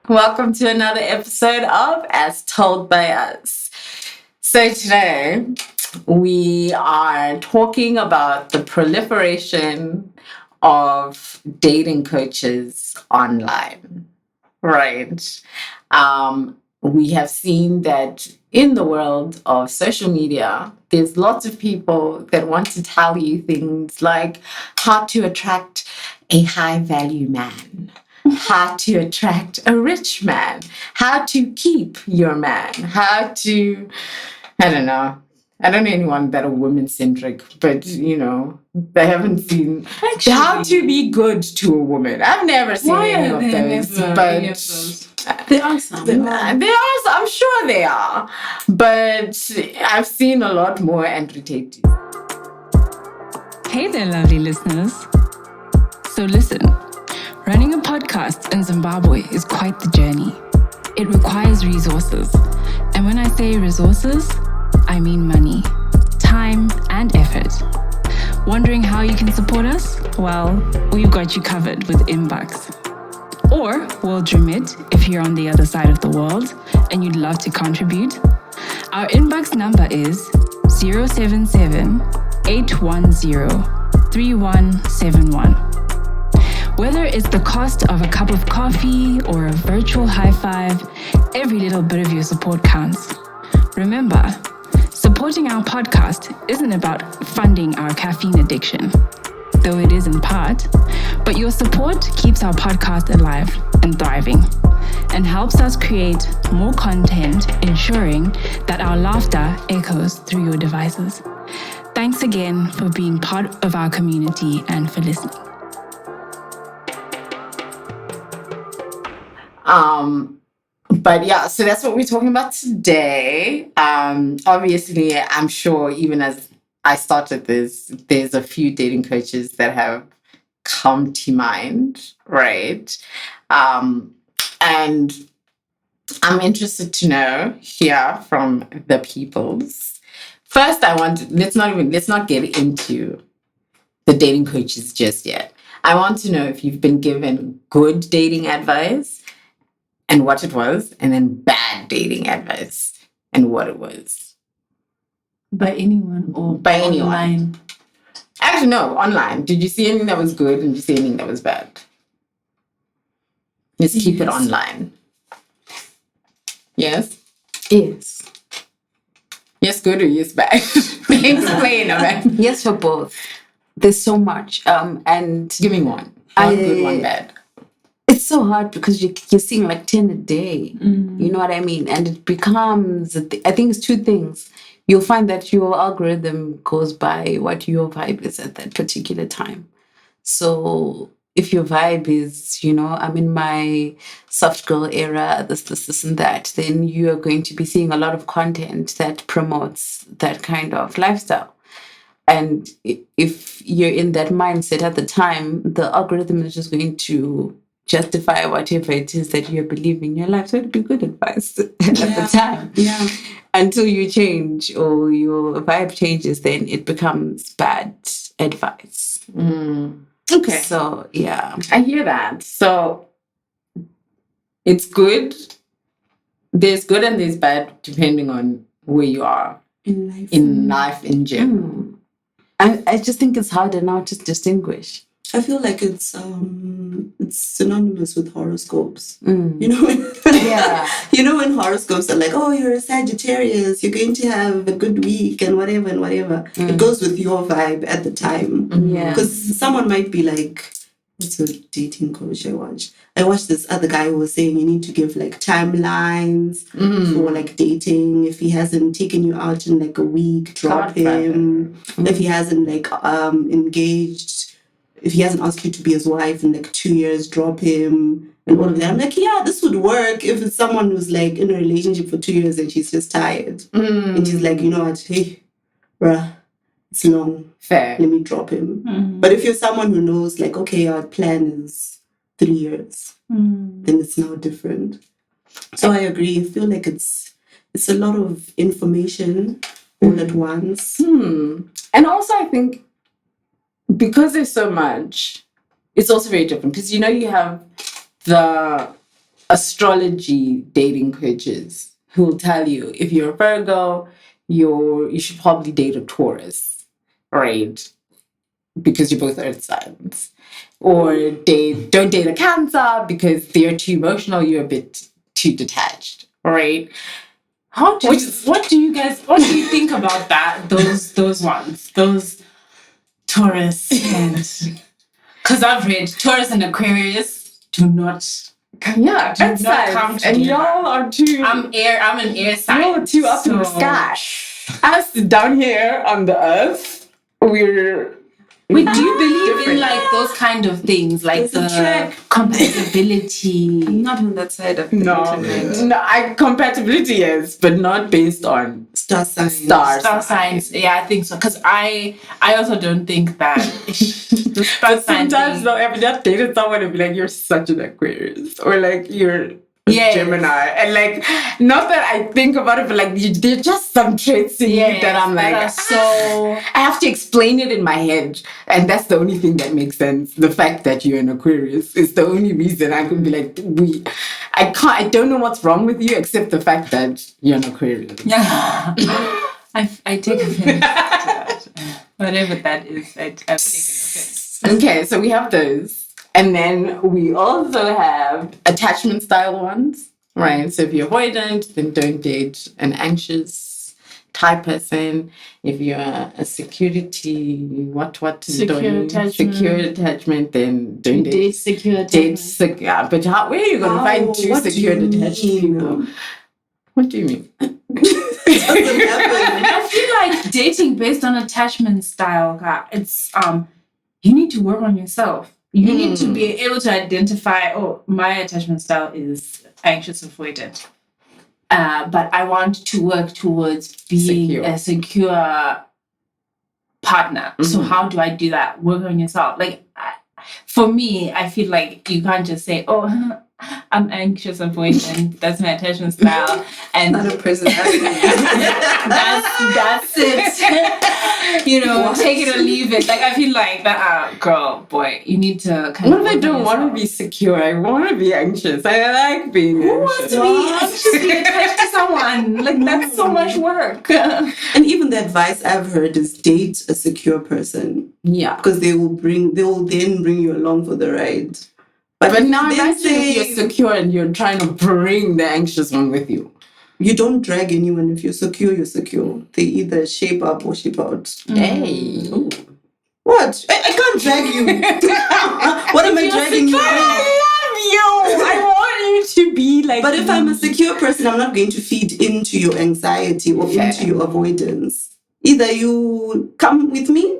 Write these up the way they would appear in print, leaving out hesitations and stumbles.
Welcome to another episode of As Told by Us. So today we are talking about the proliferation of dating coaches online, right? We have seen that in the world of social media, there's lots of people that want to tell you things like how to attract a high value man, how to attract a rich man, how to keep your man, how to, I don't know. I don't know anyone that are women-centric, but, they haven't seen how to be good to a woman. I've never seen any of those, but there are some. I'm sure they are, but I've seen a lot more Andrew Tate. Hey there, lovely listeners. So listen, running a podcast in Zimbabwe is quite the journey. It requires resources. And when I say resources, I mean money, time, and effort. Wondering how you can support us? Well, we've got you covered with InnBucks. Or World Remit if you're on the other side of the world and you'd love to contribute. Our InnBucks number is 077 810 3171. Whether it's the cost of a cup of coffee or a virtual high five, every little bit of your support counts. Remember, supporting our podcast isn't about funding our caffeine addiction, though it is in part, but your support keeps our podcast alive and thriving and helps us create more content, ensuring that our laughter echoes through your devices. Thanks again for being part of our community and for listening. But yeah, so that's what we're talking about today. Obviously, I'm sure even as I started this, there's a few dating coaches that have come to mind, right? And I'm interested to know here from the peoples. First, let's not get into the dating coaches just yet. I want to know if you've been given good dating advice and what it was, and then bad dating advice and what it was. By anyone or by anyone? Online? Actually, no, online. Did you see anything that was good and did you see anything that was bad? Let's keep it online. Yes? Yes. Yes, good or yes, bad? Explain, man. Yes, for both. There's so much. And give me one. One good, one bad. It's so hard because you're seeing like 10 a day. You know what I mean? And it becomes, I think it's two things. You'll find that your algorithm goes by what your vibe is at that particular time. So if your vibe is, I'm in my soft girl era, this, and that, then you are going to be seeing a lot of content that promotes that kind of lifestyle. And if you're in that mindset at the time, the algorithm is just going to justify whatever it is that you're believing in your life. So it'd be good advice at the time. Yeah. Until you change or your vibe changes, then it becomes bad advice. Okay. So, yeah. I hear that. So it's good. There's good and there's bad depending on where you are in life in general. I just think it's harder now to distinguish. I feel like it's synonymous with horoscopes. You know when horoscopes are like, oh, you're a Sagittarius, you're going to have a good week and whatever. It goes with your vibe at the time. Because someone might be like, what's a dating coach I watched? I watched this other guy who was saying you need to give like timelines for like dating. If he hasn't taken you out in like a week, drop him. If he hasn't like engaged, if he hasn't asked you to be his wife in like 2 years, drop him and all of that. I'm like, yeah, this would work if it's someone who's like in a relationship for 2 years and she's just tired. And she's like, you know what, hey, bruh, it's long. Fair. Let me drop him. But if you're someone who knows like, okay, our plan is 3 years, then it's now different. So I agree. I feel like it's a lot of information all at once. And also I think because there's so much, it's also very different because you have the astrology dating coaches who will tell you if you're a Virgo, you should probably date a Taurus, right? Because you're both earth signs. Or don't date a Cancer because they're too emotional, you're a bit too detached, right? What do you think about that? Those ones, those Taurus and because I've read Taurus and Aquarius do not. Yeah, do not come together. And y'all are too. I'm an air sign. Y'all are too up in the sky. Us down here on the earth, we do believe in like those kind of things, like the compatibility. I'm not on that side of the internet. No, compatibility is, but not based on star signs. Star signs. Yeah, I think so. Because I also don't think that. The star sign sometimes though, I've just dated someone and be like, "You're such an Aquarius," or like, "You're a Gemini," and like, not that I think about it, but like, there's just some traits in you that I'm like, so I have to explain it in my head, and that's the only thing that makes sense. The fact that you're an Aquarius is the only reason I can be like, I don't know what's wrong with you except the fact that you're an Aquarius. Yeah, I take offense to that. Whatever that is, I've taken offense. Okay, so we have those. And then we also have attachment style ones, right? So if you're avoidant, then don't date an anxious type person. If you're a secure attachment, then don't date secure attachment. But where are you going to find two secure attached people? What do you mean? I feel like dating based on attachment style, it's you need to work on yourself. You need to be able to identify, my attachment style is anxious avoidant. But I want to work towards being a secure partner. Mm-hmm. So how do I do that? Work on yourself. Like, for me, I feel like you can't just say, I'm anxious avoidant. That's my attachment style. And not a personality. that's it. Take it or leave it. Like, I feel like that, girl, boy, you need to kind of. What if I don't want to be secure? I want to be anxious. I like being anxious. Who wants to be anxiously attached to someone? Like, that's so much work. And even the advice I've heard is date a secure person. Yeah. Because they will then bring you along for the ride. But now imagine if you're secure and you're trying to bring the anxious one with you. You don't drag anyone. If you're secure, you're secure. They either shape up or shape out. Hey. Ooh. What? I can't drag you. What am I dragging you? I love you. I want you to be like. But if I'm a secure person, I'm not going to feed into your anxiety or into your avoidance. Either you come with me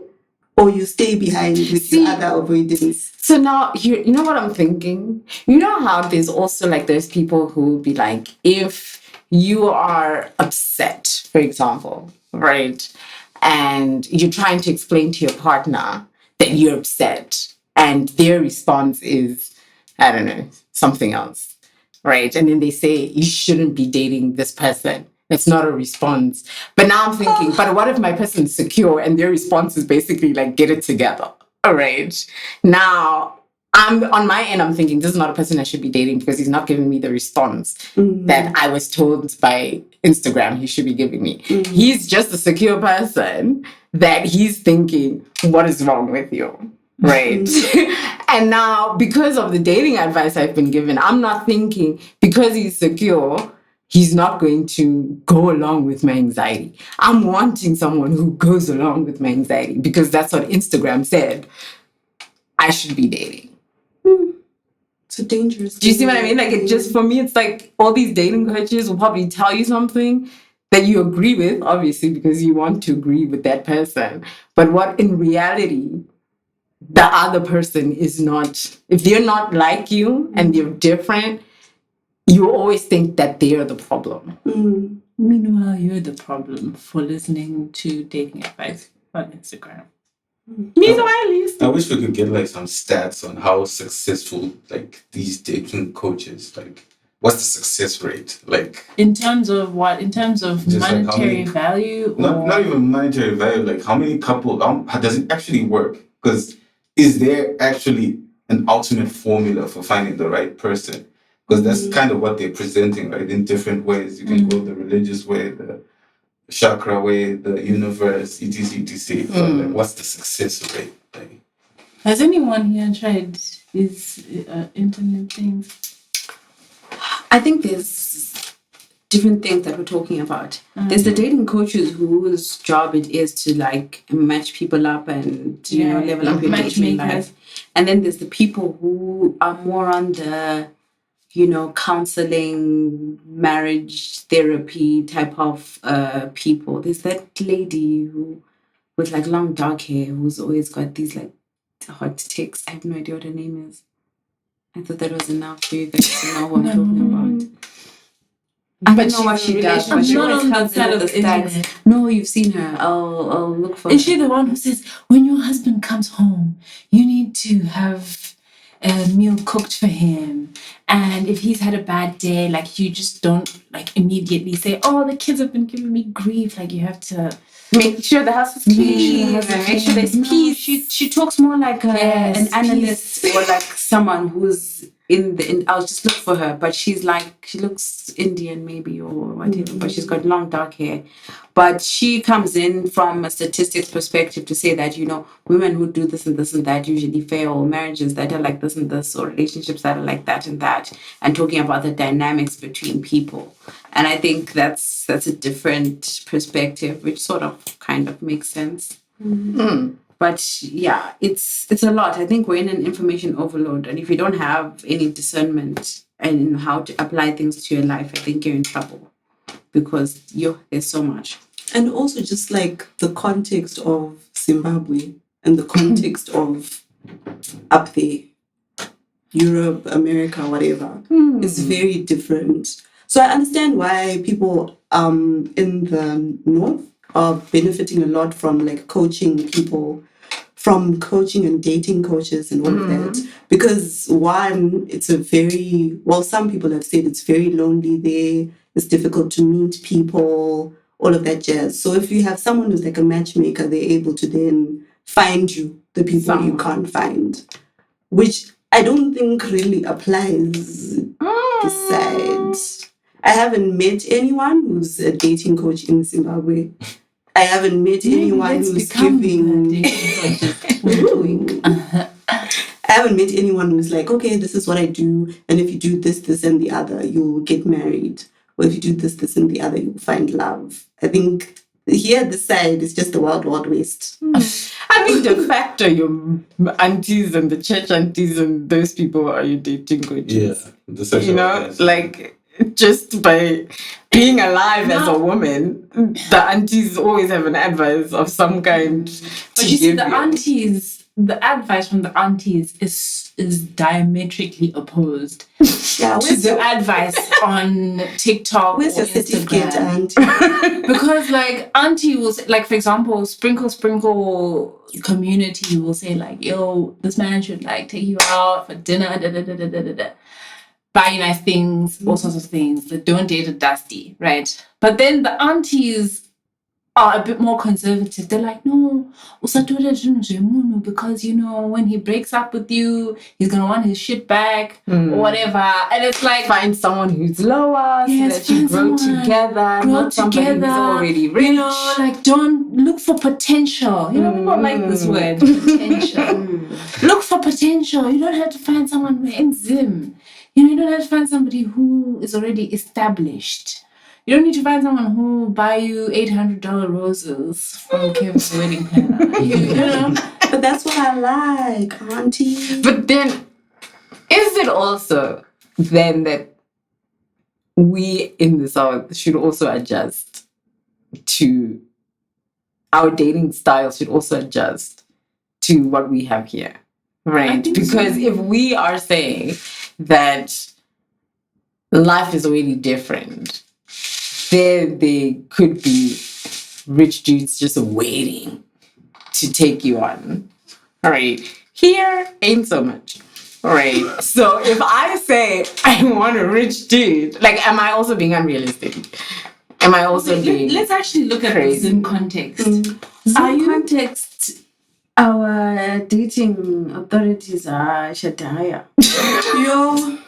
or you stay behind with your other avoidance. So now, you know what I'm thinking? You know how there's also like those people who will be like, if you are upset, for example, right? And you're trying to explain to your partner that you're upset and their response is, I don't know, something else, right? And then they say, you shouldn't be dating this person. It's not a response. But now I'm thinking, but what if my person's secure and their response is basically like, get it together? All right. Now, I'm on my end, I'm thinking this is not a person I should be dating because he's not giving me the response that I was told by Instagram he should be giving me. He's just a secure person that he's thinking, what is wrong with you? Right. And now, because of the dating advice I've been given, I'm not thinking because he's secure, he's not going to go along with my anxiety. I'm wanting someone who goes along with my anxiety because that's what Instagram said I should be dating. It's a dangerous. Do you see what I mean? Like, for me, it's like all these dating coaches will probably tell you something that you agree with, obviously, because you want to agree with that person. But what in reality, the other person is not, if they're not like you and they're different, you always think that they're the problem. Meanwhile, you're the problem for listening to dating advice on Instagram. Meanwhile, I wish we could get like some stats on how successful like these dating coaches, like what's the success rate? Like in terms of what? In terms of monetary value? Not even monetary value, like how many couples, does it actually work? Because is there actually an ultimate formula for finding the right person? Because that's kind of what they're presenting, right? In different ways. You can go the religious way, the chakra way, the universe, etc., etc. But like, what's the success rate? Like, has anyone here tried these internet things? I think there's different things that we're talking about. There's the dating coaches whose job it is to like match people up and level up your dating life. And then there's the people who are more on the counseling, marriage therapy type of people. There's that lady who with like long dark hair who's always got these like hot ticks. I have no idea what her name is. I thought that was enough for you guys to know what I'm talking about. I don't know what she does, but she always comes in with the stacks. No, you've seen her. I'll look for her. Is she the one who says, when your husband comes home, you need to have a meal cooked for him? And if he's had a bad day, like you just don't like immediately say, oh, the kids have been giving me grief. Like you have to make sure the house is clean, make sure there's peace. She talks more like an analyst or like someone who's I'll just look for her, but she looks Indian maybe or whatever, but she's got long dark hair. But she comes in from a statistics perspective to say that, women who do this and this and that usually fail, marriages that are like this and this, or relationships that are like that and that, and talking about the dynamics between people. And I think that's a different perspective, which sort of kind of makes sense. Mm-hmm. But yeah, it's a lot. I think we're in an information overload. And if you don't have any discernment and how to apply things to your life, I think you're in trouble because there's so much. And also just like the context of Zimbabwe and the context of up there, Europe, America, whatever, is very different. So I understand why people in the North are benefiting a lot from like coaching people, from coaching and dating coaches and all of that. Because one, it's some people have said it's very lonely there. It's difficult to meet people, all of that jazz. So if you have someone who's like a matchmaker, they're able to then find you the people you can't find, which I don't think really applies this side. I haven't met anyone who's a dating coach in Zimbabwe. I haven't met anyone who's giving. I haven't met anyone who's like, okay, this is what I do, and if you do this, this, and the other, you'll get married. Or if you do this, this, and the other, you'll find love. I think here, this side is just the wild, wild west. I mean, de facto, your aunties and the church aunties and those people are your dating coaches. Yeah, like just by being alive as a woman, the aunties always have an advice of some kind. But you see, the advice from the aunties is diametrically opposed to the advice on TikTok. Where's your certificate, auntie? Because like auntie will say, like for example, sprinkle community will say like, yo, this man should like take you out for dinner, buy you nice things, all sorts of things. That don't date a dusty, right? But then the aunties are a bit more conservative. They're like, no, because when he breaks up with you, he's gonna want his shit back or whatever. And it's like, find someone who's lower so that you grow together, not somebody who's already rich. Like don't look for potential. People like this word, potential. Look for potential. You don't have to find someone in Zim. You don't have to find somebody who is already established. You don't need to find someone who will buy you $800 roses from Kevin's wedding planner. But that's what I like, auntie. But then, is it also then that we in the South should also adjust to our dating style, should also adjust to what we have here, right? Because if we are saying that life is really different, there could be rich dudes just waiting to take you on. All right. Here ain't so much. All right. So if I say I want a rich dude, like, am I also being unrealistic? Am I also being Let's actually look at the Zim context. Context, our dating authorities are Shadaya. Yo.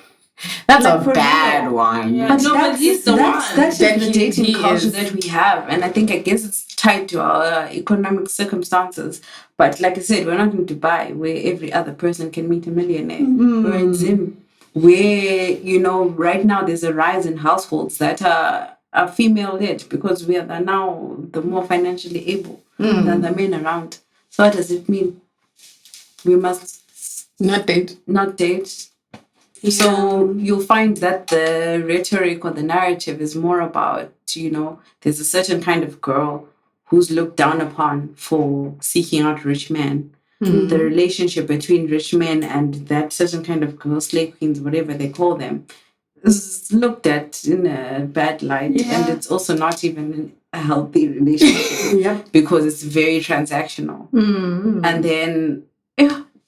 That's Like, a for bad real. one. Yeah. But No, but he's the one. that's That the he dating culture is. that we have, and I guess it's tied to our economic circumstances. But like I said, we're not in Dubai where every other person can meet a millionaire. We're in Zim, where right now there's a rise in households that are female led because we are now the more financially able than the men around. So what does it mean? We must Not date. not date. So you'll find that the rhetoric or the narrative is more about, there's a certain kind of girl who's looked down upon for seeking out rich men. The relationship between rich men and that certain kind of girl, slave queens, whatever they call them, is looked at in a bad light. And it's also not even a healthy relationship because it's very transactional. And then,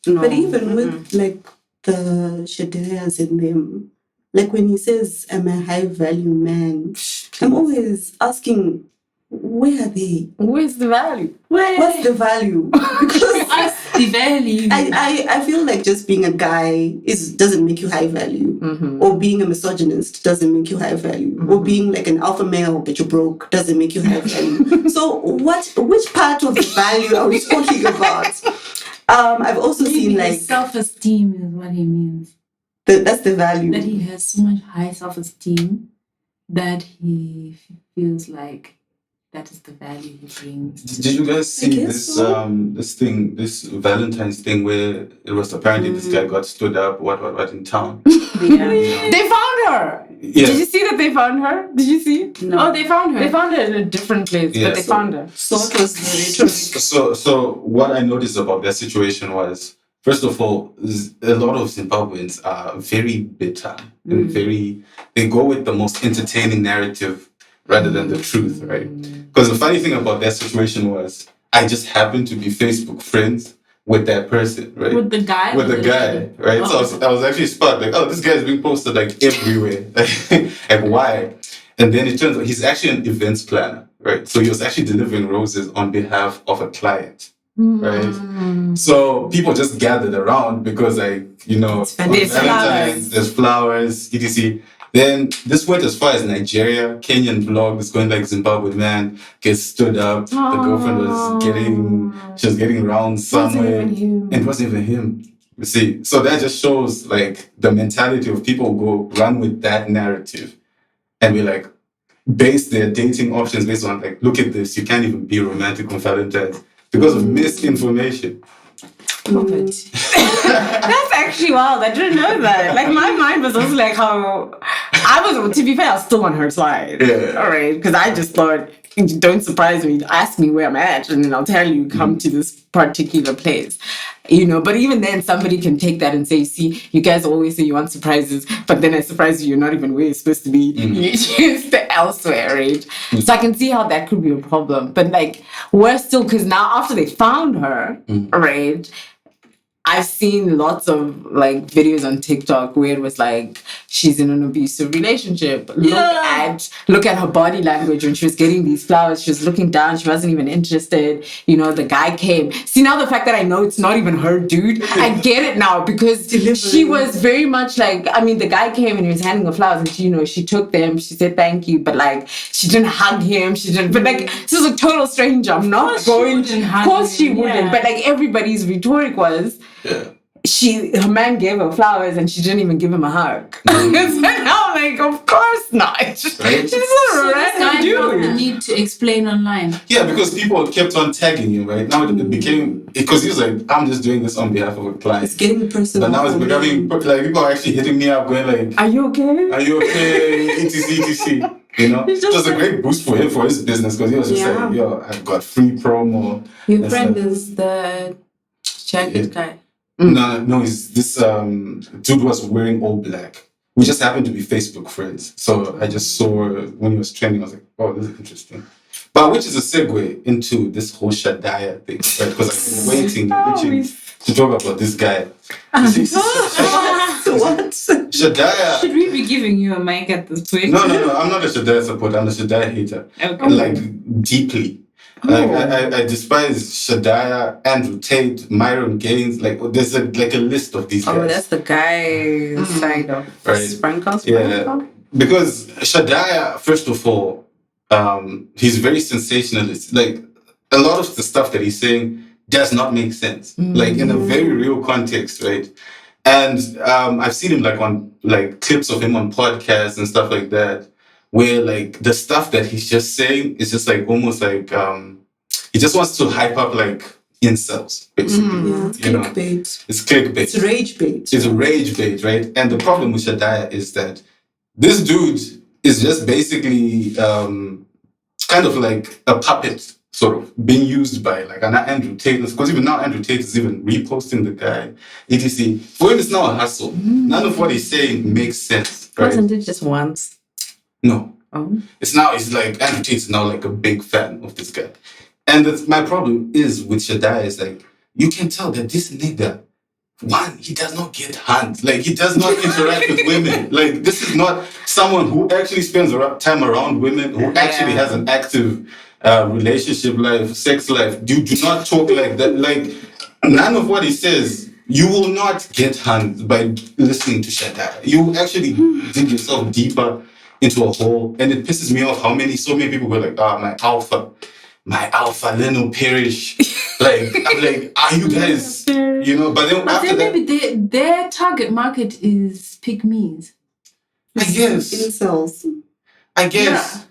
But even with like the Shadayas in them, like when he says, I'm a high value man, I'm always asking, where are they? Where's the value? What's the value? Because What's the value? I feel like just being a guy doesn't make you high value, or being a misogynist doesn't make you high value, or being like an alpha male but you're broke doesn't make you high value. So which part of the value are we talking about? I've also seen like self-esteem is what he means. That's the value. That he has so much high self-esteem that he feels like that is the value he brings. Did you guys see this Valentine's thing where it was apparently this guy got stood up what in town? They found her. Yeah. Did you see that they found her? Did you see? No. Oh, they found her. They found her in a different place, but they found her. So it was the rhetoric. So what I noticed about that situation was, first of all, a lot of Zimbabweans are very bitter and they go with the most entertaining narrative rather than the truth, right? Because the funny thing about that situation was I just happened to be Facebook friends with that person, right? With the guy? With the guy, right? Oh. So I was actually spot like, oh, this guy's being posted like everywhere. Like, why? And then it turns out he's actually an events planner, right? So he was actually delivering roses on behalf of a client. Right, so people just gathered around because, like, there's flowers, etc. Then this went as far as Nigeria. Kenyan blogs going like Zimbabwe man gets stood up. The girlfriend was getting round somewhere, and it wasn't even him. You see, so that just shows like the mentality of people who run with that narrative, and we like base their dating options based on like, look at this, you can't even be romantic on Valentine's because of misinformation. That's actually wild. I didn't know that. Like, my mind was also like how to be fair, I was still on her side. Yeah. All right. Because I just thought, don't surprise me. Ask me where I'm at, and then I'll tell you, come to this particular place. But even then, somebody can take that and say, see, you guys always say you want surprises, but then I surprise you, you're not even where you're supposed to be. You're just elsewhere, right? So I can see how that could be a problem. But, like, we're still, because now after they found her, right, I've seen lots of like videos on TikTok where it was like she's in an abusive relationship. Look at her body language when she was getting these flowers. She was looking down. She wasn't even interested. The guy came. See, now the fact that I know it's not even her dude, I get it now because she was very much like, the guy came and he was handing her flowers and she took them. She said thank you, but like she didn't hug him. She didn't. But like this is a total stranger. I'm not going. Of course she wouldn't. But like everybody's rhetoric was. Yeah. Her man gave her flowers and she didn't even give him a hug. So now, like, of course not. Right? She's a random dude. The need to explain online. Yeah, because people kept on tagging him, right? Now it became, because he was like, I'm just doing this on behalf of a client. It's getting personal. But now it's becoming, like, people are actually hitting me up going like, Are you okay? Are you okay? etc. It was a great boost for him, for his business, because he was just like, yo, I've got free promo. Your friend is the jacket guy. No, this dude was wearing all black. We just happened to be Facebook friends. So I just saw when he was trending, I was like, oh, this is interesting. But which is a segue into this whole Shadaya thing, right? Because I've been waiting to talk about this guy. What? Shadaya. Should we be giving you a mic at this point? No. I'm not a Shadaya supporter. I'm a Shadaya hater. Okay. Like, deeply. Like I despise Shadaya, Andrew Tate, Myron Gaines. Like there's a list of these guys. Oh, that's the guy side of Sprinkle. Yeah, because Shadaya, first of all, he's very sensationalist. Like a lot of the stuff that he's saying does not make sense. Like in a very real context, right? And I've seen him like on like clips of him on podcasts and stuff like that, where like the stuff that he's just saying is just like almost like he just wants to hype up like incels, basically. Yeah, it's clickbait. It's clickbait. It's rage bait. It's rage bait, right? And the problem with Shadaya is that this dude is just basically kind of like a puppet, sort of being used by like an Andrew Tate, because even now Andrew Tate is even reposting the guy, etc. For him, it's now a hustle. None of what he's saying makes sense. Right? Wasn't it just once? No. Oh. It's like Andrew Tate is now like a big fan of this guy. And my problem is with Shadaya is like, you can tell that this nigga, one, he does not get hands. Like, he does not interact with women. Like, this is not someone who actually spends time around women, who actually has an active relationship life, sex life. You do not talk like that. Like, none of what he says, you will not get hands by listening to Shadaya. You will actually dig yourself deeper into a hole. And it pisses me off how so many people go like, my alpha, then will perish. Like, I'm like, are you guys, you know? But then maybe their target market is pygmies. I guess. Incels. I guess. Yeah.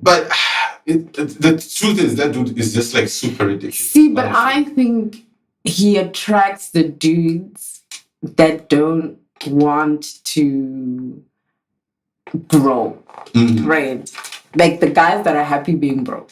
But the truth is that dude is just like super ridiculous. See, but honestly. I think he attracts the dudes that don't want to grow, right? Like the guys that are happy being broke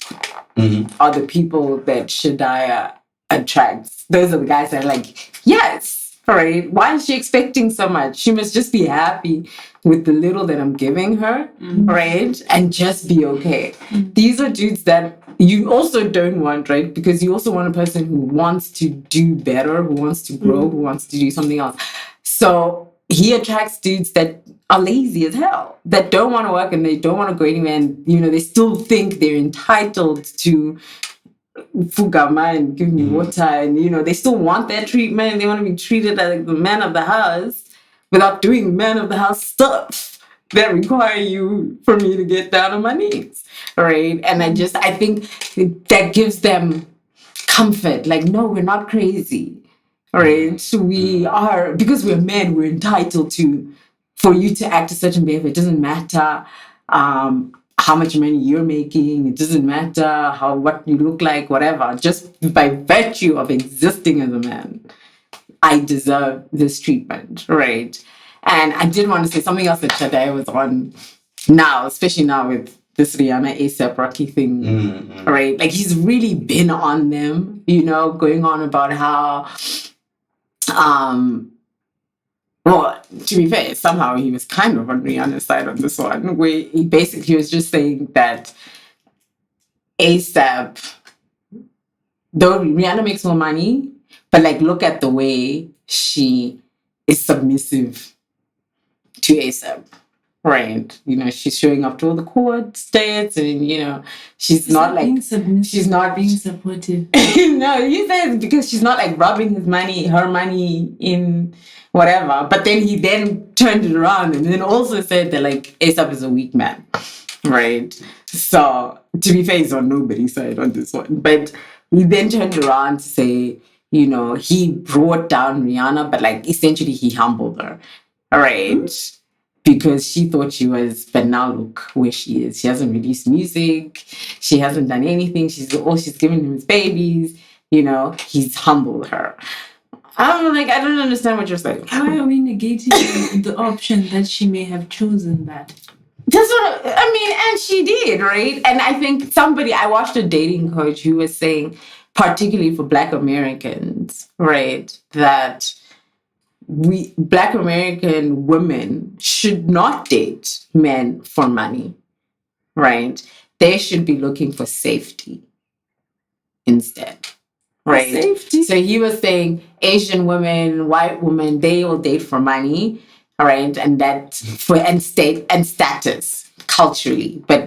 are the people that Shadaya attracts. Those are the guys that are like, yes, right? Why is she expecting so much? She must just be happy with the little that I'm giving her, right? And just be okay. These are dudes that you also don't want, right? Because you also want a person who wants to do better, who wants to grow, who wants to do something else. So he attracts dudes that are lazy as hell, that don't want to work and they don't want to go anywhere, and you know they still think they're entitled to fugama and give me water, and you know they still want that treatment. They want to be treated like the man of the house without doing man of the house stuff that require you for me to get down on my knees, right? And I think that gives them comfort. Like, no, we're not crazy, right? So we are, because we're men, we're entitled for you to act a certain behavior. It doesn't matter how much money you're making. It doesn't matter what you look like, whatever. Just by virtue of existing as a man, I deserve this treatment, right? And I did want to say something else that Shadaya was on now, especially now with this Rihanna A$AP Rocky thing, right? Like he's really been on them, you know, going on about how well, to be fair, somehow he was kind of on Rihanna's side on this one, where he basically was just saying that A$AP, though Rihanna makes more money, but like look at the way she is submissive to A$AP, right? You know, she's showing up to all the court dates, and you know, she's not like being submissive, she's not being supportive. No, he says because she's not like rubbing her money in whatever. But then he then turned it around and then also said that like A$AP is a weak man, right? So to be fair, he's on nobody's side on this one. But he then turned around to say, you know, he brought down Rihanna, but like essentially he humbled her, right? Because she thought she was, but now look where she is. She hasn't released music. She hasn't done anything. She's given him his babies. You know, he's humbled her. I don't understand what you're saying. Why are we negating the option that she may have chosen that? That's what I mean, and she did, right? And I think I watched a dating coach who was saying, particularly for Black Americans, right, that Black American women should not date men for money, right? They should be looking for safety instead. Right. Safety. So he was saying Asian women, white women, they all date for money, all right, and that and status, culturally, but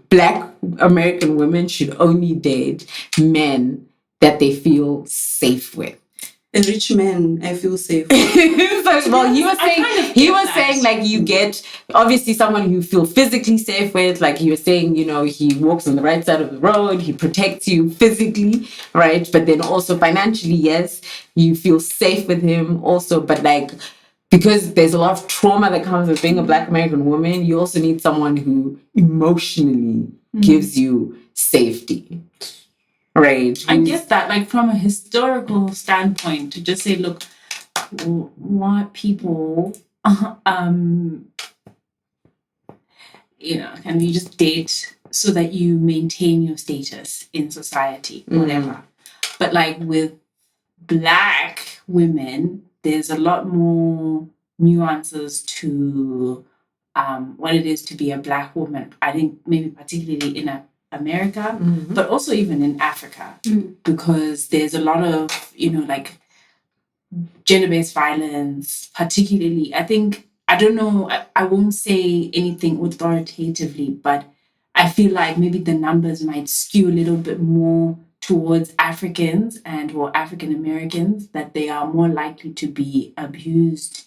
Black American women should only date men that they feel safe with. A rich man, I feel safe. Well, he was saying like you get obviously someone you feel physically safe with, like you were saying, you know, he walks on the right side of the road, he protects you physically, right? But then also financially, yes, you feel safe with him also, but like because there's a lot of trauma that comes with being a Black American woman, you also need someone who emotionally gives you safety. Right. I get that, like from a historical standpoint, to just say, look, white people, you know, can you just date so that you maintain your status in society, whatever. But like with Black women, there's a lot more nuances to what it is to be a Black woman. I think maybe particularly in America, but also even in Africa, because there's a lot of, you know, like gender-based violence, particularly. I think, I don't know, I won't say anything authoritatively, but I feel like maybe the numbers might skew a little bit more towards Africans or African Americans, that they are more likely to be abused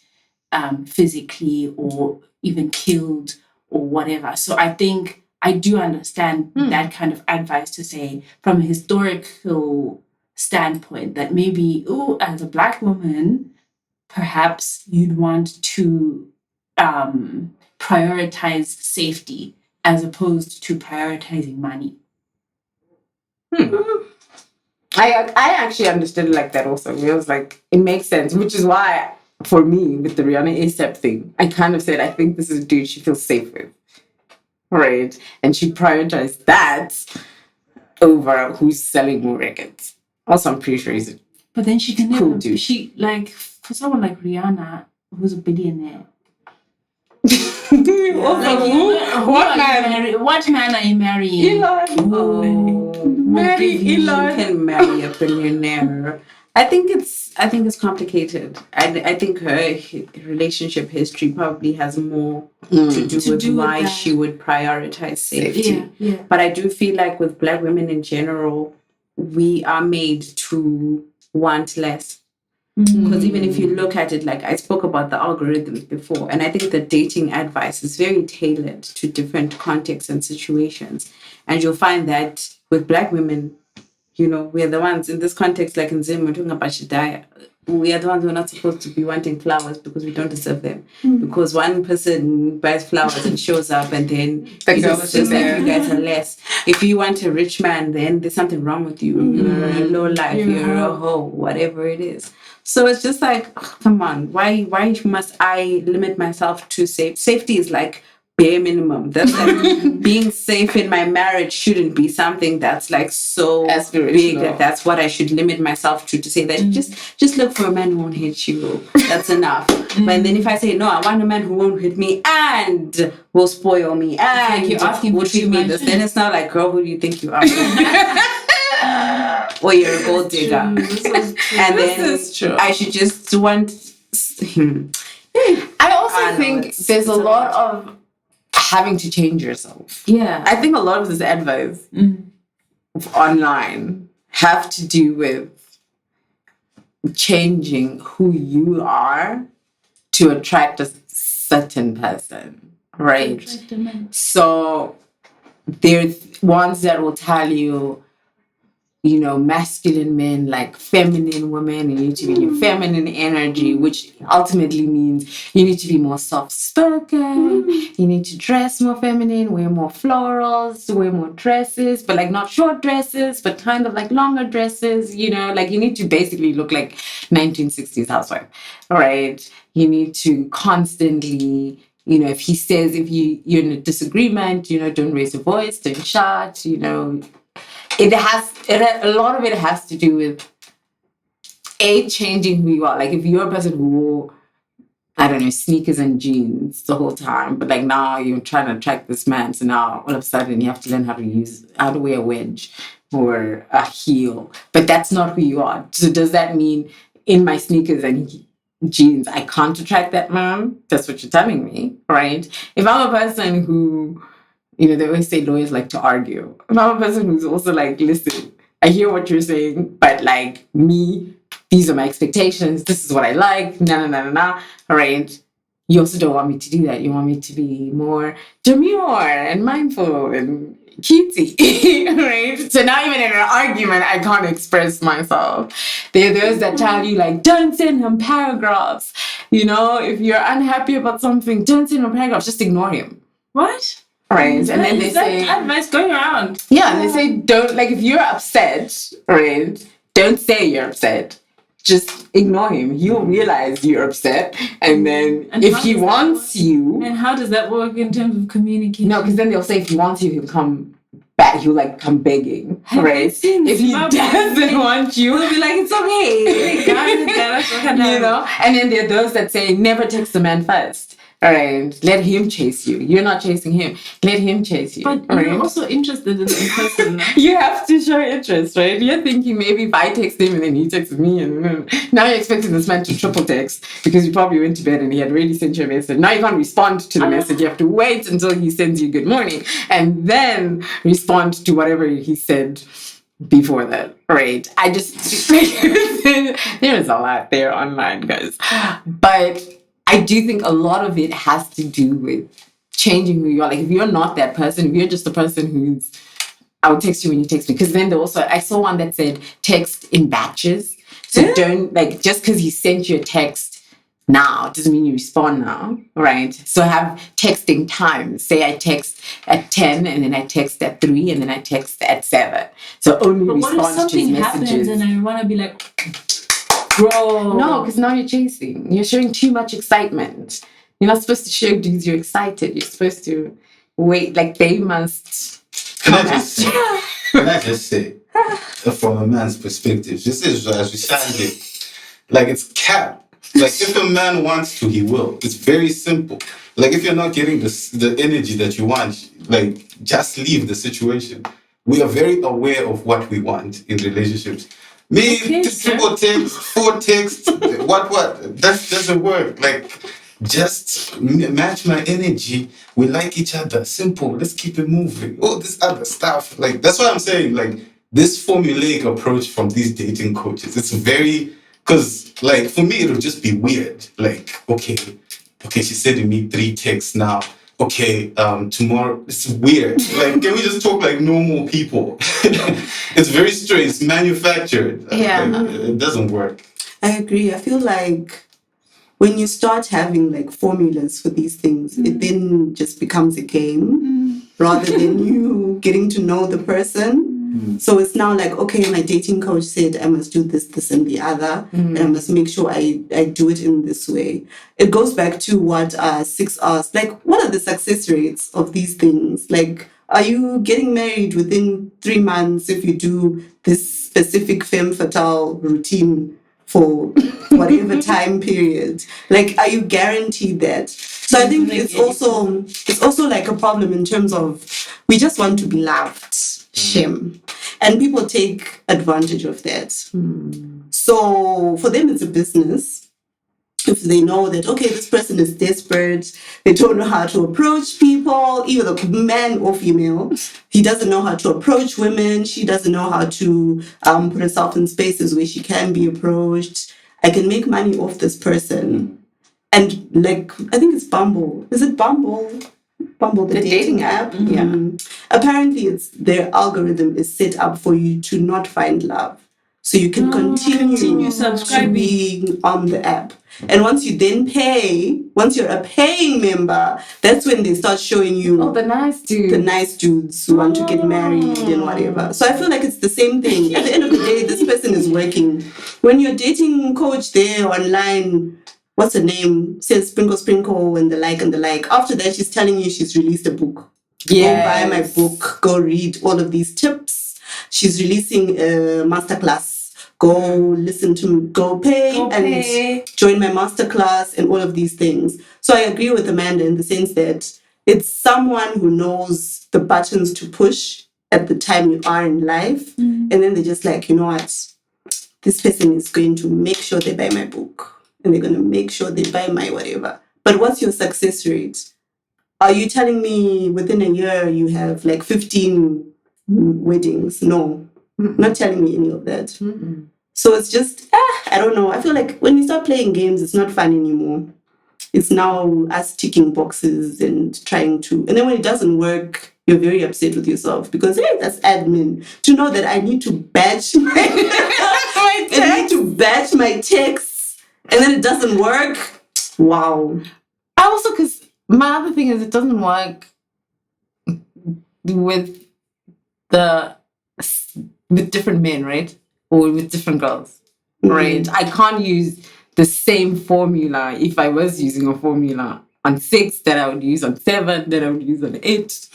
physically or even killed or whatever. So I think I do understand that kind of advice to say from a historical standpoint that maybe, as a Black woman, perhaps you'd want to prioritize safety as opposed to prioritizing money. I actually understood it like that also. It was like, it makes sense, which is why, for me, with the Rihanna ASAP thing, I kind of said, I think this is a dude she feels safe with. Right? And she prioritized that over who's selling more records. Also, I'm pretty sure he's a But then she can cool never, dude. she, like, for someone like Rihanna, who's a billionaire. What man are you marrying? Elon. Marry Elon. You can marry a billionaire. I think it's complicated. I think her relationship history probably has more to do with why she would prioritize safety. Yeah. But I do feel like with Black women in general, we are made to want less. Because even if you look at it, like I spoke about the algorithms before, and I think the dating advice is very tailored to different contexts and situations. And you'll find that with Black women, you know, we're the ones in this context, like in Zim, we're talking about Shadaya. We are the ones who are not supposed to be wanting flowers because we don't deserve them. Because one person buys flowers and shows up, and then it's just like you guys are less. If you want a rich man, then there's something wrong with you. You're a low life, you're a hoe, whatever it is. So it's just like, come on, why must I limit myself to safety is like bare minimum. That's like being safe in my marriage shouldn't be something that's like so big that that's what I should limit myself to say that just look for a man who won't hit you. That's enough. But then if I say no, I want a man who won't hit me and will spoil me and like you're asking will treat me this, then it's not like, girl, who do you think you are? Or you're a gold digger. And then I should just want. I also think there's a lot of having to change yourself. Yeah. I think a lot of this advice online have to do with changing who you are to attract a certain person, right? So there's ones that will tell you, you know, masculine men like feminine women. You need to be in your feminine energy, which ultimately means you need to be more soft-spoken. You need to dress more feminine, wear more florals, wear more dresses, but like not short dresses, but kind of like longer dresses, you know, like you need to basically look like 1960s housewife, right? You need to constantly, you know, if he says, if you're in a disagreement, you know, don't raise your voice, don't shout, you know. A lot of it has to do with changing who you are. Like if you're a person who wore, I don't know, sneakers and jeans the whole time, but like now you're trying to attract this man, so now all of a sudden you have to learn how to wear a wedge or a heel. But that's not who you are. So does that mean in my sneakers and jeans I can't attract that man? That's what you're telling me, right? If I'm a person who You know, they always say lawyers like to argue. I'm a person who's also like, listen, I hear what you're saying, but like me, these are my expectations. This is what I like. All right. You also don't want me to do that. You want me to be more demure and mindful and cutesy, right? So now even in an argument, I can't express myself. There are those that tell you like, don't send him paragraphs. You know, if you're unhappy about something, don't send him paragraphs. Just ignore him. What? Right. And then they say advice going around. Yeah, and they say don't, like, if you're upset, right, don't say you're upset. Just ignore him. He'll realize you're upset. And then if he wants you. And how does that work in terms of communication? No, because then they'll say if he wants you, he'll come back. He'll like come begging. Right? If he doesn't want you, he'll be like, it's okay. You know? And then there are those that say never text the man first. All right, let him chase you. You're not chasing him. Let him chase you. But you're also interested in the person. You have to show interest, right? You're thinking maybe if I text him and then he texts me, and now you're expecting this man to triple text because you probably went to bed and he had already sent you a message. Now you can't respond to the message. You have to wait until he sends you good morning and then respond to whatever he said before that, right? I just there is a lot there online, guys, but I do think a lot of it has to do with changing who you are. Like, if you're not that person, if you're just the person who's, I will text you when you text me. Because then I saw one that said text in batches. So don't, like, just because he sent you a text now doesn't mean you respond now, right? So have texting time. Say I text at 10 and then I text at 3 and then I text at 7. So only respond to his messages. What if something happens and I want to be like... Bro. No, because now you're chasing. You're showing too much excitement. You're not supposed to show dudes you're excited. You're supposed to wait. Like, they must. Can I just say, from a man's perspective, this is, as we said it, like, it's cap. Like, if a man wants to, he will. It's very simple. Like, if you're not getting the energy that you want, like, just leave the situation. We are very aware of what we want in relationships. Me, triple text, 4 texts, what? That doesn't work. Like, just match my energy. We like each other. Simple. Let's keep it moving. All this other stuff. Like, that's what I'm saying. Like, this formulaic approach from these dating coaches, it's very, because, like, for me, it'll just be weird. Like, okay, she's sending me 3 texts now. Okay, tomorrow, it's weird. Like, can we just talk like normal people? It's very strange. It's manufactured. Yeah. Like, it doesn't work. I agree. I feel like when you start having like formulas for these things, it then just becomes a game rather than you getting to know the person. So it's now like, okay, my dating coach said I must do this, this, and the other, and I must make sure I do it in this way. It goes back to what 6 hours, like, what are the success rates of these things? Like, are you getting married within 3 months if you do this specific femme fatale routine for whatever time period? Like, are you guaranteed that? So I think it's also like a problem in terms of we just want to be loved. Shame. And people take advantage of that. So for them, it's a business. If they know that, okay, this person is desperate, they don't know how to approach people, either man or female. He doesn't know how to approach women. She doesn't know how to put herself in spaces where she can be approached. I can make money off this person. And like, I think it's Bumble. Is it Bumble? Bumble, the dating app. Yeah. Apparently, their algorithm is set up for you to not find love, so you can continue subscribing, being on the app. And once you then pay, once you're a paying member, that's when they start showing you the nice dudes who want to get married and whatever. So I feel like it's the same thing. At the end of the day, this person is working. When your dating coach there online, what's her name, says sprinkle and the like. After that, she's telling you she's released a book. Yes. Go buy my book. Go read all of these tips. She's releasing a masterclass. Go pay and join my masterclass and all of these things. So I agree with Amanda in the sense that it's someone who knows the buttons to push at the time you are in life. And then they're just like, you know what? This person is going to make sure they buy my book. And they're going to make sure they buy my whatever. But what's your success rate? are you telling me within a year you have like 15 weddings? No, not telling me any of that. So it's just, I don't know. I feel like when you start playing games, it's not fun anymore. It's now us ticking boxes and trying to, and then when it doesn't work, you're very upset with yourself because, hey, that's admin. To know that I need to batch my texts, and then it doesn't work. Wow. I also, because my other thing is it doesn't work with different men, right? Or with different girls, right? I can't use the same formula if I was using a formula on 6 that I would use on 7, that I would use on 8.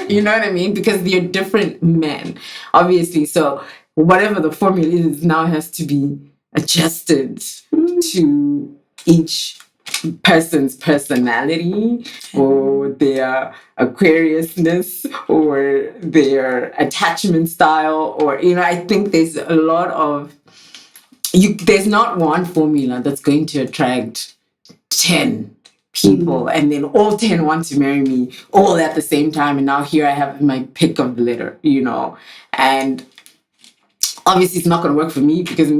You know what I mean? Because they're different men, obviously. So whatever the formula is now has to be adjusted to each person's personality or their Aquariusness or their attachment style, or I think there's a lot of there's not one formula that's going to attract 10 people and then all 10 want to marry me all at the same time, and now here I have my pick of the litter, and obviously it's not going to work for me because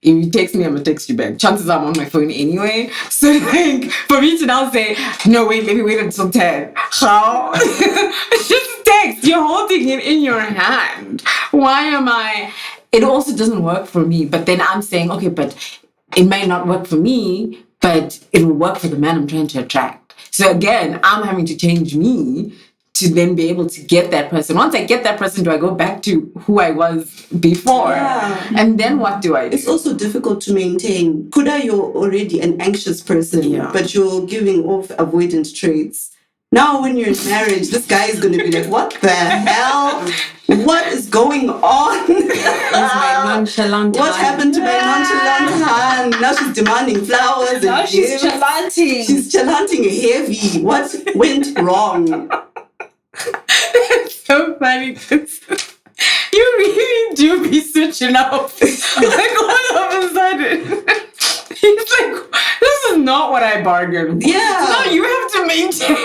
if you text me, I'm going to text you back. Chances are I'm on my phone anyway. So, like, for me to now say, no, wait, let me wait until 10. How? Just text. You're holding it in your hand. Why am I? It also doesn't work for me. But then I'm saying, okay, but it might not work for me, but it will work for the man I'm trying to attract. So, again, I'm having to change me to then be able to get that person. Once I get that person, do I go back to who I was before? Yeah. And then what do I do? It's also difficult to maintain. Kuda, you're already an anxious person, but you're giving off avoidant traits. Now, when you're in marriage, this guy is going to be like, what the hell? What is going on? My nonchalant what happened to my nonchalant hand? Now she's demanding flowers. Now she's chalanting. She's chalanting heavy. What went wrong? It's so funny because you really do be switching up. Like all of a sudden. He's like, this is not what I bargained for. Yeah. No, you have to maintain.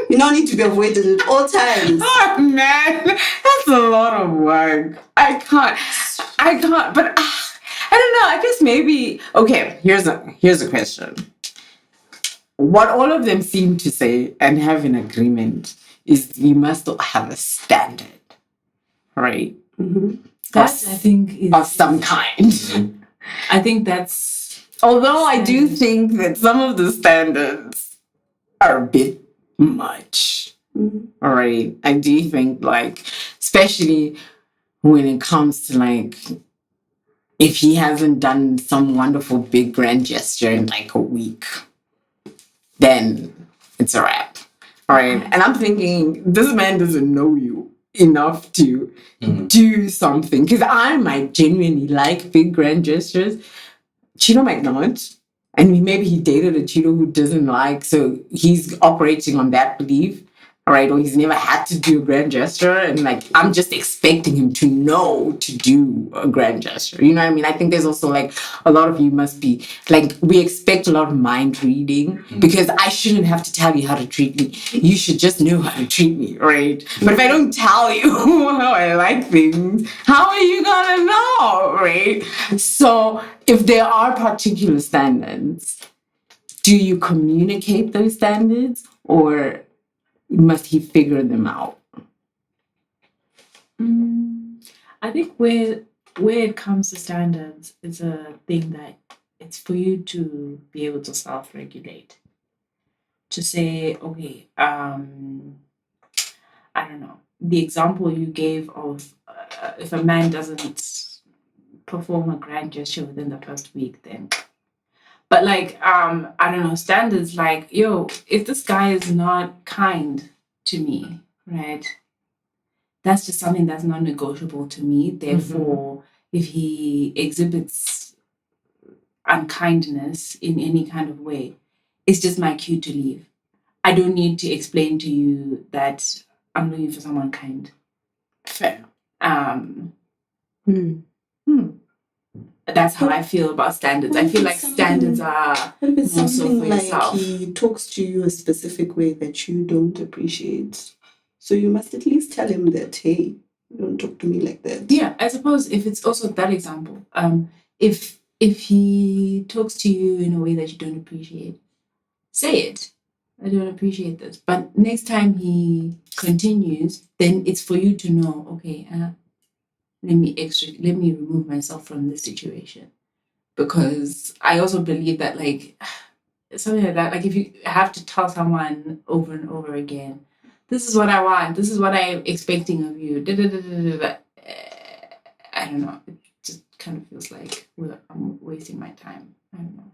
You don't need to be avoided at all times. Oh, man. That's a lot of work. I can't. But I don't know. I guess maybe. Okay, here's a question. What all of them seem to say and have in agreement is we must have a standard, right? That, I think, is of some kind. I think that's. Although I do think that some of the standards are a bit much, all right? I do think, like, especially when it comes to, like, if he hasn't done some wonderful big grand gesture in, like, a week, then it's a wrap, all right? And I'm thinking, this man doesn't know you enough to do something. Because I might genuinely like big grand gestures. Cheeto might not. And maybe he dated a Cheeto who doesn't like, so he's operating on that belief, all right? Or he's never had to do a grand gesture, and like, I'm just expecting him to know to do a grand gesture. You know what I mean? I think there's also like, a lot of you must be, like, we expect a lot of mind reading, because I shouldn't have to tell you how to treat me. You should just know how to treat me, right? But if I don't tell you how I like things, how are you gonna know, right? So if there are particular standards, do you communicate those standards, or must he figure them out? I think where it comes to standards, it's a thing that it's for you to be able to self-regulate. To say, okay, I don't know, the example you gave of if a man doesn't perform a grand gesture within the first week, then. But like, I don't know, standards like, yo, if this guy is not kind to me, right? That's just something that's non-negotiable to me. Therefore, if he exhibits unkindness in any kind of way, it's just my cue to leave. I don't need to explain to you that I'm looking for someone kind. Fair. that's how I feel about standards. I feel like standards are what if it's more so something for like yourself. he talks to you a specific way that you don't appreciate? So you must at least tell him that, hey, don't talk to me like that. Yeah, I suppose if it's also that example, if he talks to you in a way that you don't appreciate, say it. I don't appreciate this. But next time he continues, then it's for you to know, okay, let me remove myself from this situation. Because I also believe that like something like that, like if you have to tell someone over and over again, this is what I want, this is what I'm expecting of you, I don't know, it just kind of feels like I'm wasting my time. I don't know.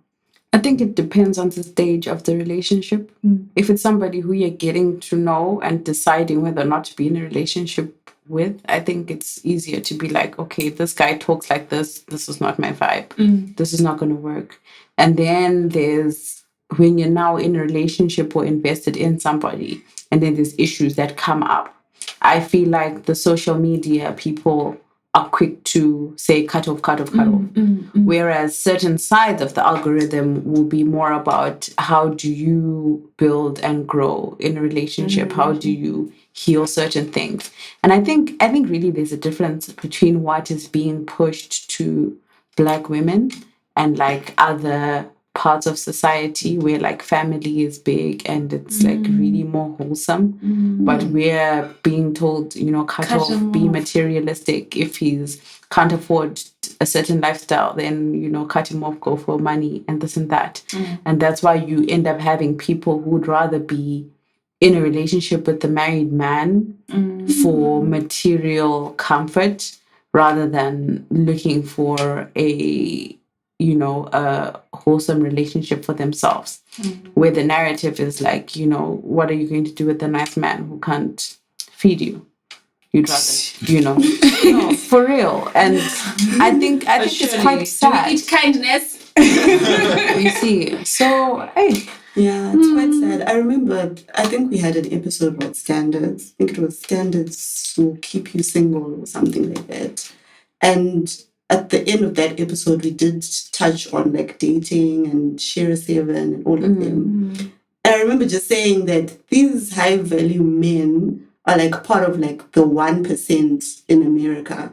I think it depends on the stage of the relationship. If it's somebody who you're getting to know and deciding whether or not to be in a relationship with, I think it's easier to be like, okay, this guy talks like this is not my vibe. This is not going to work. And then there's when you're now in a relationship or invested in somebody, and then there's issues that come up. I feel like the social media people are quick to say cut off. Whereas certain sides of the algorithm will be more about how do you build and grow in a relationship? How do you heal certain things? And I think really there's a difference between what is being pushed to Black women and like other parts of society where like family is big and it's like really more wholesome, but we're being told, cut off, be materialistic. If he's can't afford a certain lifestyle, then cut him off, go for money and this and that. And that's why you end up having people who would rather be in a relationship with the married man for material comfort rather than looking for a wholesome relationship for themselves, where the narrative is like, what are you going to do with a nice man who can't feed you? You'd rather, no, for real. And I think it's quite sad. Do we eat kindness? You see. So, hey. Yeah, it's quite sad. I think we had an episode about standards. I think it was standards to keep you single or something like that. And at the end of that episode, we did touch on like dating and Shera Seven and all of them. And I remember just saying that these high value men are like part of like the 1% in America.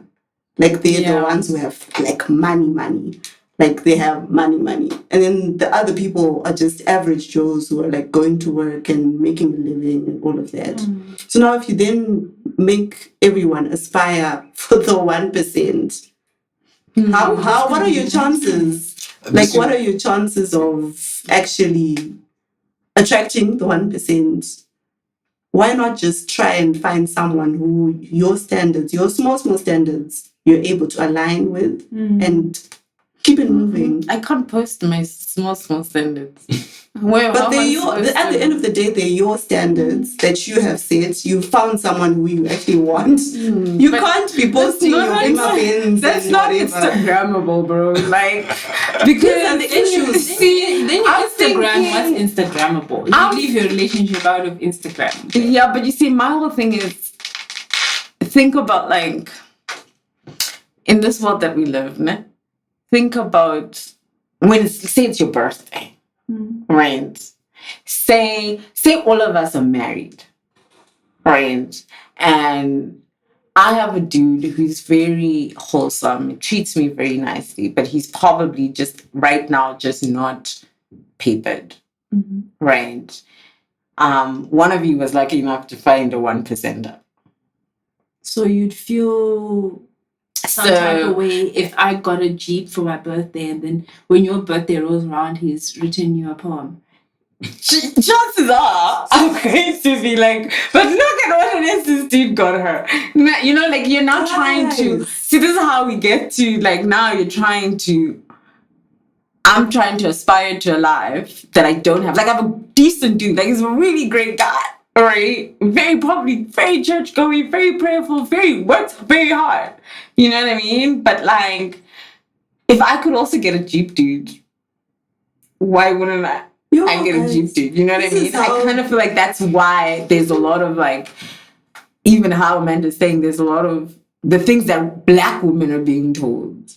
Like they're the ones who have like money. Like they have money. And then the other people are just average Joes who are like going to work and making a living and all of that. So now if you then make everyone aspire for the 1%, what are your chances? Like what are your chances of actually attracting the 1%? Why not just try and find someone who your standards, your small standards, you're able to align with and keep it moving. I can't post my small standards. But at the end of the day, they're your standards that you have set. You found someone who you actually want. You can't be posting your bins. That's not Instagrammable, bro. Like, because the issues. Then you Instagram what's Instagrammable. You leave your relationship out of Instagram. Okay? Yeah, but you see, my whole thing is think about like in this world that we live in. Think about say it's your birthday. Right. Say all of us are married. Right. And I have a dude who's very wholesome, treats me very nicely, but he's probably just right now just not papered. Right. One of you was lucky enough to find a 1%er. So you'd feel some type of way if I got a Jeep for my birthday and then when your birthday rolls around, he's written you a poem. Chances are I'm going to be like, but look at what it is this dude got her. Like you're now trying to see, this is how we get to like now I'm trying to aspire to a life that I don't have. Like I have a decent dude, like he's a really great guy. Right? Very church going, very prayerful, works very hard. You know what I mean? But like, if I could also get a Jeep dude, why wouldn't I? I get a Jeep dude. You know what I mean? I kind of feel like that's why there's a lot of like, even how Amanda's saying, there's a lot of the things that Black women are being told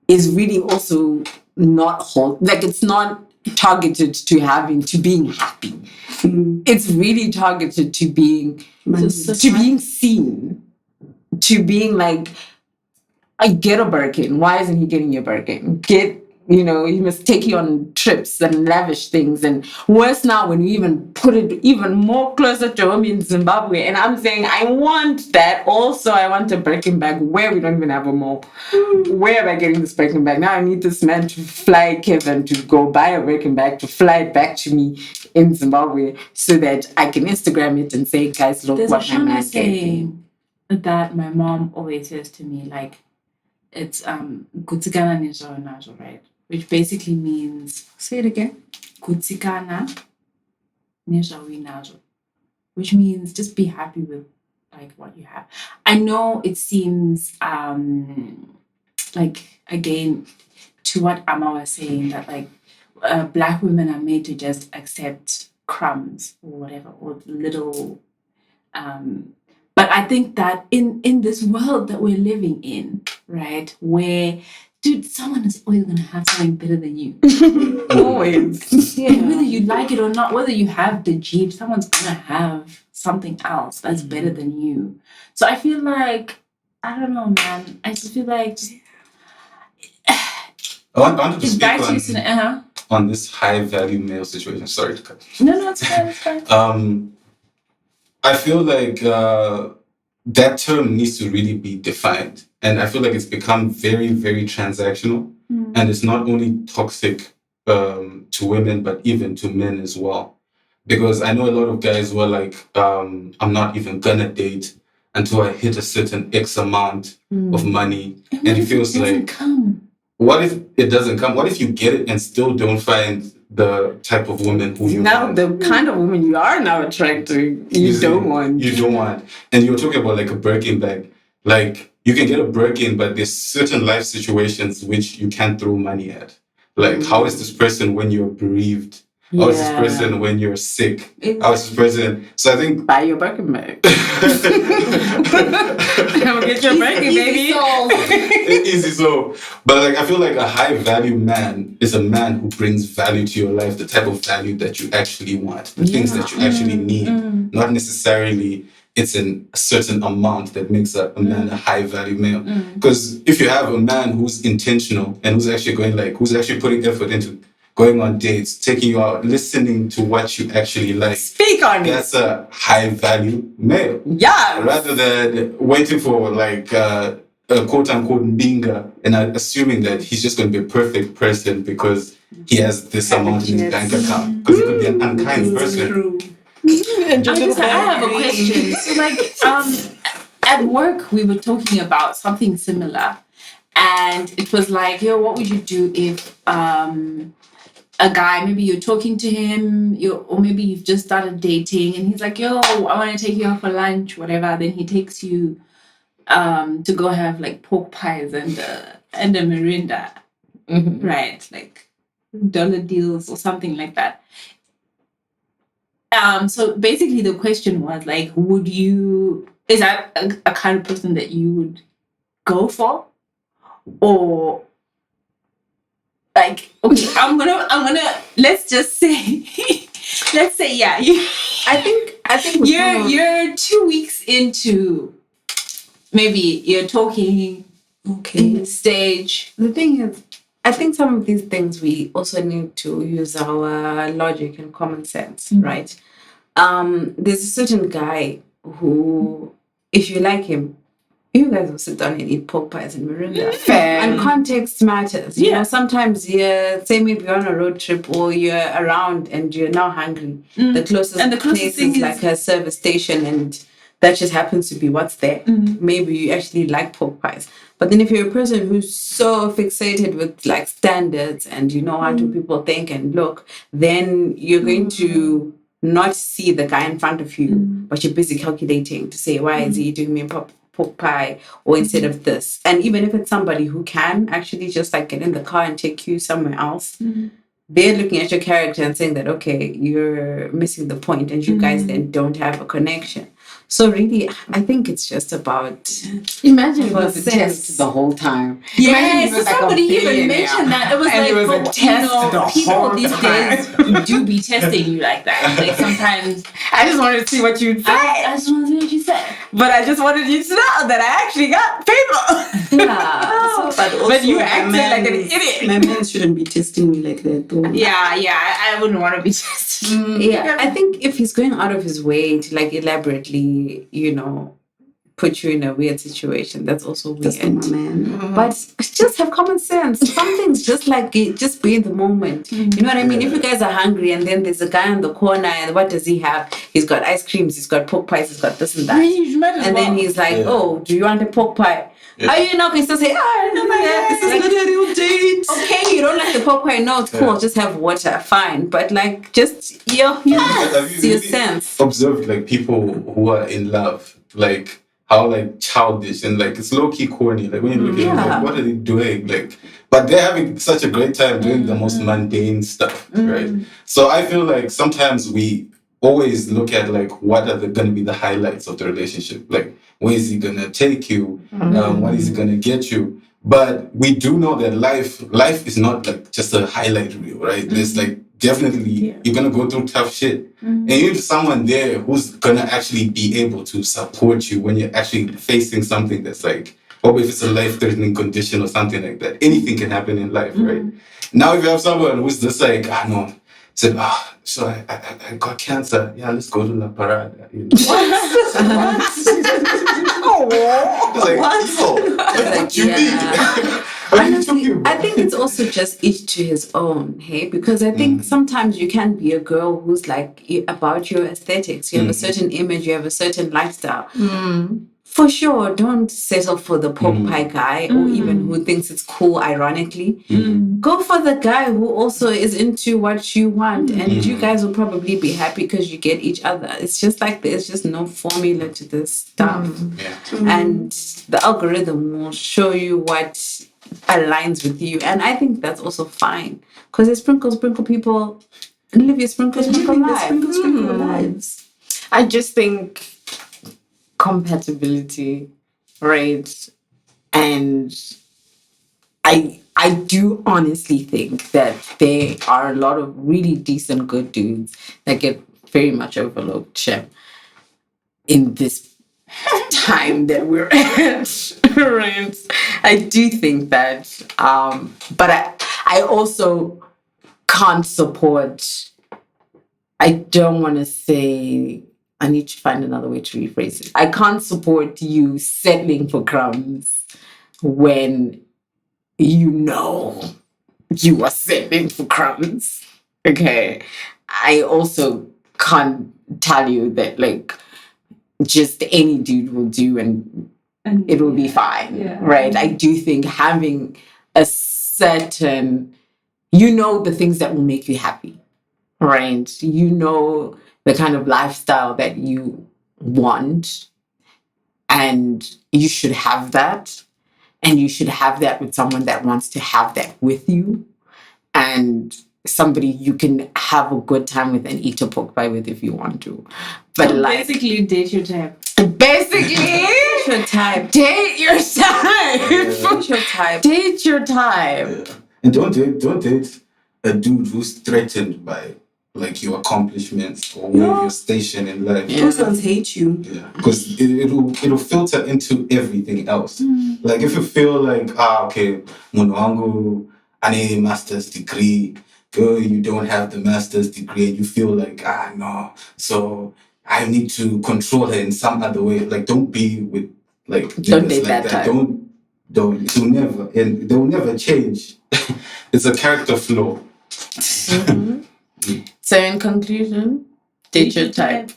is really also not it's not targeted to being happy. It's really targeted to being seen, to being like, I get a Birkin. Why isn't he getting your Birkin? He must take you on trips and lavish things. And worse now when you even put it even more closer to home in Zimbabwe. And I'm saying, I want that. Also, I want a Birkin bag where we don't even have a mall. Where am I getting this Birkin bag? Now I need this man to fly Kevin to go buy a Birkin bag to fly it back to me in Zimbabwe so that I can Instagram it and say, guys, look what my man gave me. That my mom always says to me, like, it's Gutsigana Nisho Najo, right? Which basically means, say it again. Gutsigana Nisho Najo. Which means just be happy with like what you have. I know it seems like, again, to what Amma was saying, that like Black women are made to just accept crumbs or whatever, or little but I think that in this world that we're living in, right, where, dude, someone is always going to have something better than you. Always. Yeah. Whether you like it or not, whether you have the Jeep, someone's going to have something else that's better than you. So I feel like, I don't know, man. I just feel like... I wanted to speak on this high-value male situation. Sorry to cut you. No, it's fine, it's fine. I feel like that term needs to really be defined. And I feel like it's become very, very transactional. And it's not only toxic to women, but even to men as well. Because I know a lot of guys who are like, I'm not even gonna date until I hit a certain X amount of money. And it feels like, what if it doesn't come? What if you get it and still don't find the type of woman who you want? The kind of woman you are now attracted to, you don't want. You don't want. And you're talking about like a Birkin bag. Like, you can get a Birkin, but there's certain life situations which you can't throw money at. Like, how is this person when you're bereaved? How is this person when you're sick? How is this person? So I think... Buy your Birkin bag. Come get your Birkin, baby. Easy so. But like, I feel like a high value man is a man who brings value to your life, the type of value that you actually want, the things that you actually need. Not necessarily it's in a certain amount that makes a man a high value male. Because if you have a man who's intentional and who's actually who's actually putting effort into going on dates, taking you out, listening to what you actually like. Speak on it. That's a high value male. Yeah. Rather than waiting for like a quote unquote binga and assuming that he's just going to be a perfect person because he has this amount in his bank account. Because he could be an unkind person. True. I have a question. So like at work we were talking about something similar. And it was like, yo, what would you do if a guy, maybe you're talking to him, or maybe you've just started dating, and he's like, yo, I want to take you out for lunch, whatever. Then he takes you to go have like pork pies and a Mirinda, right? Like dollar deals or something like that. So basically the question was like, is that a kind of person that you would go for? Or like, okay, I'm gonna let's just say yeah, I think you're 2 weeks into, maybe you're talking stage. The thing is, I think some of these things we also need to use our logic and common sense, right? There's a certain guy who, if you like him, you guys will sit down and eat pork pies and Mirinda. Fair. And context matters. You know, sometimes say maybe you're on a road trip or you're around and you're now hungry. The closest place is like a service station and that just happens to be what's there. Maybe you actually like pork pies. But then if you're a person who's so fixated with like standards and you know how do people think and look, then you're going to not see the guy in front of you, but you're busy calculating to say, why is he doing me a pork pie or instead of this? And even if it's somebody who can actually just like get in the car and take you somewhere else, they're looking at your character and saying that, okay, you're missing the point and you guys then don't have a connection. So really, I think it's just about Imagine it was a sense. test the whole time. Yes, Imagine it was like somebody a even billionaire, mentioned that. It was and like, it was a but, test the People whole these time. days do be testing you like that. Like sometimes I just wanted to see what you'd say. I just want to see what you said. But I just wanted you to know that I actually got paper. yeah. But you acted like an idiot. My man shouldn't be testing me like that, though. Yeah, I wouldn't want to be tested. Yeah, I think if he's going out of his way to like elaborately, put you in a weird situation, that's also weird. That's not my man. But just have common sense. Some things just like it, just be in the moment. You know what I mean? If you guys are hungry and then there's a guy in the corner and what does he have? He's got ice creams, he's got pork pies, he's got this and that. And then he's like, oh, do you want a pork pie? Yeah. Are you not going to say, This is not a real date. okay, you don't like the pork pie? No, it's cool. Just have water. Fine. But like, just Have you see your really sense. observed like people who are in love, like how like childish and like it's low key corny. Like when you look at it, like, what are they doing? Like, but they're having such a great time doing the most mundane stuff, right? So I feel like sometimes we always look at like what are going to be the highlights of the relationship, like where is he gonna take you, what is he gonna get you. But we do know that life is not like just a highlight reel, right? There's like definitely you're gonna go through tough shit, and you need someone there who's gonna actually be able to support you when you're actually facing something that's like, or if it's a life-threatening condition or something like that. Anything can happen in life, right? Now if you have someone who's just like, no, said, so I got cancer. Yeah, let's go to La Parada. You know? What you mean? Honestly, I think it's also just each to his own, hey? Because I think sometimes you can be a girl who's like about your aesthetics. You have a certain image, you have a certain lifestyle. For sure, don't settle for the pork pie guy or even who thinks it's cool, ironically. Go for the guy who also is into what you want, and you guys will probably be happy because you get each other. It's just like there's just no formula to this stuff. And the algorithm will show you what aligns with you. And I think that's also fine because it's sprinkle people and live your sprinkle lives. I just think compatibility, right? And I do honestly think that there are a lot of really decent good dudes that get very much overlooked, Shem, in this time that we're at, right? I do think that, but I also can't support, I don't want to say, I need to find another way to rephrase it. I can't support you settling for crumbs when you know you are settling for crumbs. Okay. I also can't tell you that like just any dude will do and it will be fine. Right. I do think having a certain, the things that will make you happy. Right. The kind of lifestyle that you want, and you should have that, and you should have that with someone that wants to have that with you, and somebody you can have a good time with and eat a pork pie with if you want to. But so basically date your type. Date your type. Date your type. Date your type. And don't date a dude who's threatened by like your accomplishments or where your station in life. Those ones hate you. Yeah, because it'll filter into everything else. Like if you feel like okay, muno wangu ane master's degree, girl, you don't have the master's degree, and you feel like no, so I need to control her in some other way. Like don't be with like don't date like that type. Don't it will never, and they will never change. It's a character flaw. So in conclusion, date your type.